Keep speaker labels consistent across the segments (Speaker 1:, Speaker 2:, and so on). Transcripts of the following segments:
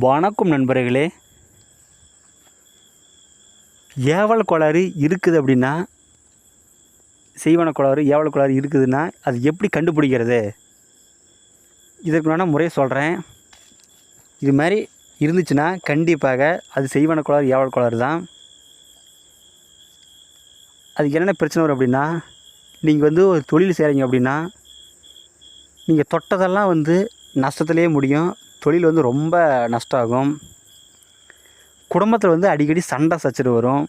Speaker 1: வணக்கம் நண்பர்களே. ஏவல் கோளாறு இருக்குது அப்படின்னா, செய்வன கோளாறு ஏவல் கோளாறு இருக்குதுன்னா அது எப்படி கண்டுபிடிக்கிறது? இதற்கான முறையை சொல்கிறேன். இது மாதிரி இருந்துச்சுன்னா கண்டிப்பாக அது செய்வன கோளாறு ஏவல் கோளாறு தான். அதுக்கு என்னென்ன பிரச்சனை வரும் அப்படின்னா, நீங்கள் ஒரு தொழில் செய்கிறீங்க அப்படின்னா, நீங்கள் தொட்டதெல்லாம் நஷ்டத்துலேயே முடியும். தொழில் ரொம்ப நஷ்டம் ஆகும். குடும்பத்தில் அடிக்கடி சண்டை சச்சரவு வரும்.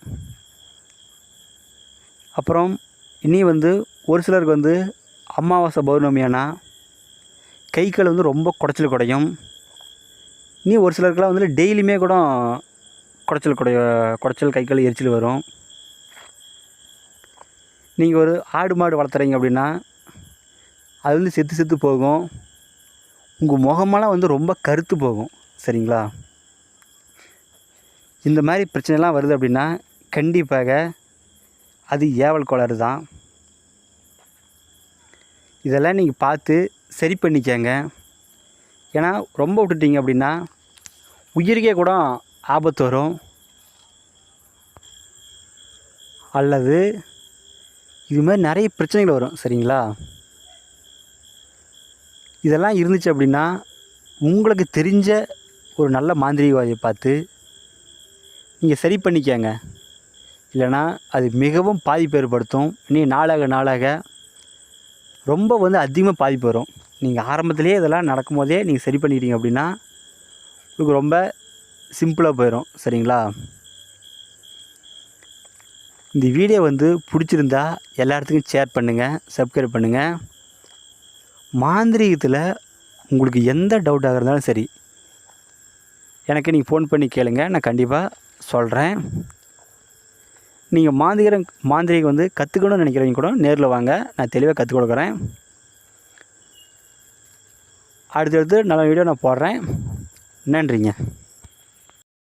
Speaker 1: அப்புறம் இனி ஒரு சிலருக்கு அமாவாசை பௌர்ணமி ஆனால் கை கால் ரொம்ப குடைச்சல் குடையும். இனி ஒரு சிலருக்குலாம் டெய்லியுமே கூட குடைச்சல் கை கால் எரிச்சல் வரும். நீங்கள் ஒரு ஆடு மாடு வளர்த்துறீங்க அப்படின்னா அது செத்து செத்து போகும். உங்கள் முகமெல்லாம் ரொம்ப கருத்து போகும். சரிங்களா? இந்த மாதிரி பிரச்சனைலாம் வருது அப்படின்னா கண்டிப்பாக அது ஏவல் கோளாறு தான். இதெல்லாம் நீங்கள் பார்த்து சரி பண்ணிக்கங்க. ஏன்னா ரொம்ப விட்டுட்டீங்க அப்படின்னா உயிருக்கே கூட ஆபத்து வரும். அல்லது இது மாதிரி நிறைய பிரச்சனைகள் வரும். சரிங்களா? இதெல்லாம் இருந்துச்சு அப்படின்னா உங்களுக்கு தெரிஞ்ச ஒரு நல்ல மாந்திரீகவாதியை பார்த்து நீங்கள் சரி பண்ணிக்கங்க. இல்லைனா அது மிகவும் பாதிப்பு ஏற்படுத்தும். நாளாக ரொம்ப அதிகமாக பாதிப்பு வரும். நீங்கள் ஆரம்பத்திலே இதெல்லாம் நடக்கும்போதே நீங்கள் சரி பண்ணிட்டீங்க அப்படின்னா உங்களுக்கு ரொம்ப சிம்பிளாக போயிடும். சரிங்களா? இந்த வீடியோ பிடிச்சிருந்தா எல்லா இடத்துக்கும் ஷேர் பண்ணுங்கள், சப்ஸ்கிரைப் பண்ணுங்கள். மாந்திரீகத்தில் உங்களுக்கு எந்த டவுட்டாக இருந்தாலும் சரி எனக்கு நீங்கள் ஃபோன் பண்ணி கேளுங்க, நான் கண்டிப்பாக சொல்கிறேன். நீங்கள் மாந்திரீகம் கற்றுக்கணும்னு நினைக்கிறவங்க கூட நேரில் வாங்க, நான் தெளிவாக கற்றுக் கொடுக்குறேன். அடுத்தடுத்து நல்ல வீடியோ நான் போடுறேன். நன்றிங்க.